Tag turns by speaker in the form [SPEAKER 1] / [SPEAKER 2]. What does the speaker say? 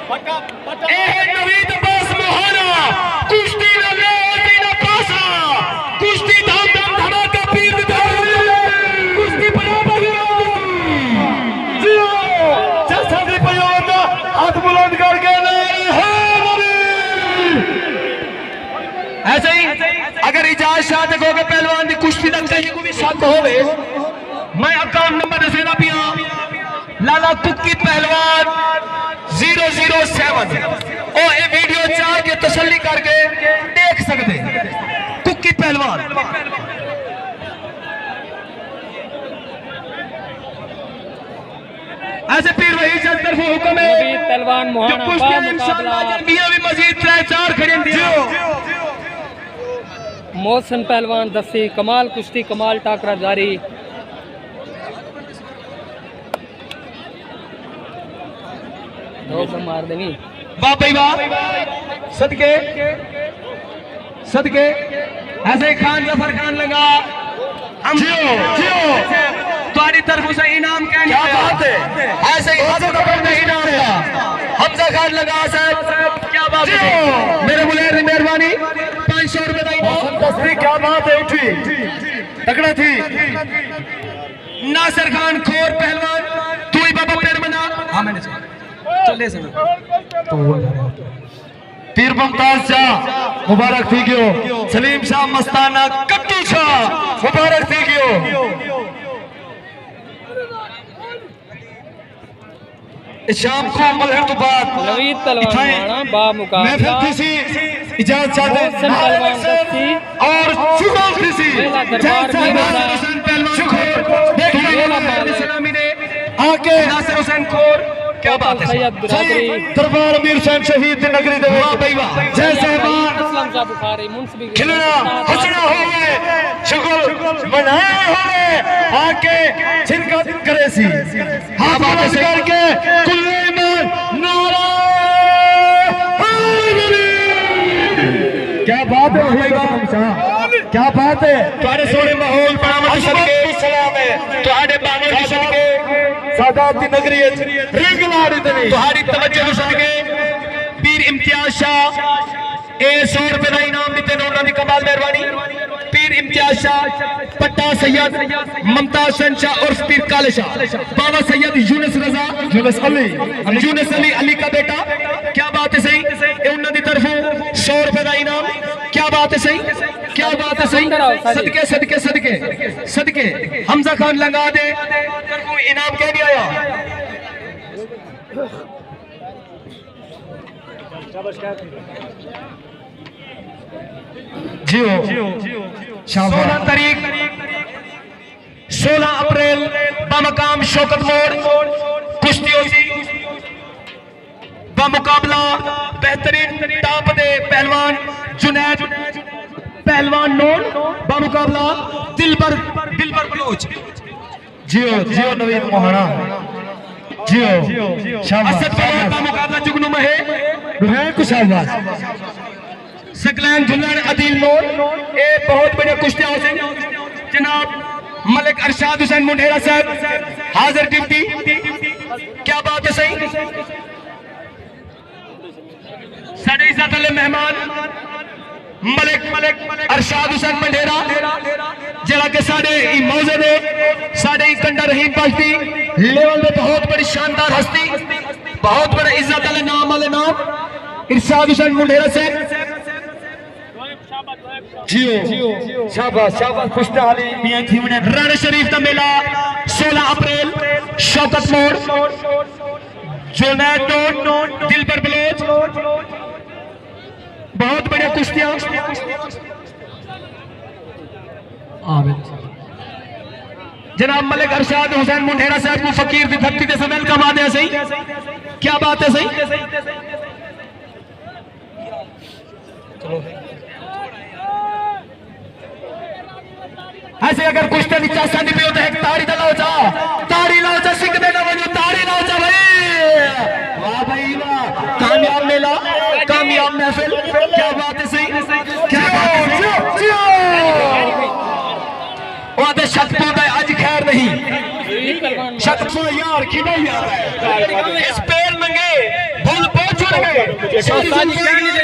[SPEAKER 1] नवीद अब्बास मोहाना कुश्ती न ले न पासा कुश्ती धाम धाम धमाका पीर कुश्ती बराबर जियो जैसा भी प्रयोग हाथ बुलंद करके ऐसे ही अगर इजाज शाह देखोगे पहलवान की कुश्ती तक कहीं को भी शक हो मैं अकाउंट नंबर दसेना पिया लाला कुक्की पहलवान 007 और ये वीडियो चाह के तसल्ली करके देख सकते कुक्की पहलवान ऐसे पीर वही जज तरफ हुक्म है
[SPEAKER 2] पहलवान मोहन
[SPEAKER 1] भी मजीद 3-4 खड़े
[SPEAKER 2] मोहसन पहलवान दसी कमाल कुश्ती कमाल टाकरा जारी मार देनी
[SPEAKER 1] वाह भाई वाह सदके सदके ऐसे खान जफर खान लगा हम जियो जियो तुम्हारी तरफ से इनाम क्या बात है ऐसे ही इनाम था हमजा खान लगा साहब क्या बात है मेरे मुलेर की मेहरबानी 500 रुपए क्या बात है उठी तगड़ा थी नासिर खान खोर पहलवान तू ही बाबा पैर बना हाँ मैंने चले पीर मुमताज शाह मुबारक थी क्यों सलीम शाह मस्ताना कट्टू शाह मुबारक थी क्यों शाम को मलहर तो बात
[SPEAKER 2] नवीद पहलवान बा मुकाबला
[SPEAKER 1] इजाजत चाहते और शुगर थी आके नासिर हुसैन खोर क्या बात है दरबार अमीर हुसैन शहीद नगरी दे जय साहबान खिलना हंसना होवे शुगर मनाए होवे आके शिरकत करे सी हाथ बात करके कुल्ले ईमान नारा क्या बात है भाई क्या बात है तुम्हारे सोने माहौल बड़ा सदके सलाम है तुम्हारे बानों की सदके सादात की नगरी रिंग लाड़ी तनी तुम्हारी तवज्जो सदके पीर इम्तियाज शाह 100 रुपए का इनाम देते उन्होंने दी कमाल मेहरबानी पीर इम्तियाज शाह पट्टा सैयद ममताज शाह और पीर काले शाह बाबा सैयद यूनुस रजा यूनुस अली अली का बेटा क्या बात है सही उन्होंने दी तरफ 100 रुपए का इनाम क्या बात है सही क्या बात है सही सदके सदके सदके सदके हमजा खान लगा दे इनाम क्या नहीं आया जियो 16 तारीख 16 अप्रैल बमकाम शौकत मोड़ कुश्तियों बमुकाबला बेहतरीन टॉप दे पहलवान जुनैद पहलवान नोन बमुकाबला दिलबर बलोच जियो जियो नवीद मोहाना जियो असद पहलवान बमुकाबला जुगनू महे रुहैन कुशाबाज सकलैन जुल्लान अदील नोन ए बहुत बड़े कुश्तियां से जनाब मलिक अरशाद हुसैन मुंडेरा साहब हाजिर ड्यूटी क्या बात है सही साढ़े इज्जत वाले मेहमान मलिक अरशाद हुसैन मुंडेरा जरा के साढ़े मौजूद है साढ़े कंडा रहीम पाश्ती लेवल में बहुत बड़ी शानदार हस्ती बहुत बड़ा इज्जत वाले नाम इरशाद हुसैन मुंडेरा से जियो शाबाश शाबाश खुशहाली मियां थी रण शरीफ का मेला 16 अप्रैल शौकत मोड़ जुनैद दिलबर बलोच बहुत बढ़िया कुश्तियां जनाब मलिक अरशाद हुसैन मुंडेरा साहब को फकीर की धरती से वेलकम आते हैं सही क्या बात है सही चलो ऐसे अगर कुछ तो नीचा सा नहीं होता है ताड़ी लाओ जा सिख देना बनो ताड़ी लाओ जा भाई वाह भाई वाह कामयाब मेला कामयाब महफिल क्या बात है सही क्या बात है वादे शक तो आज खैर नहीं शक तो यार कि नहीं यार इस पैर नंगे भूल पहुंच सारी जनता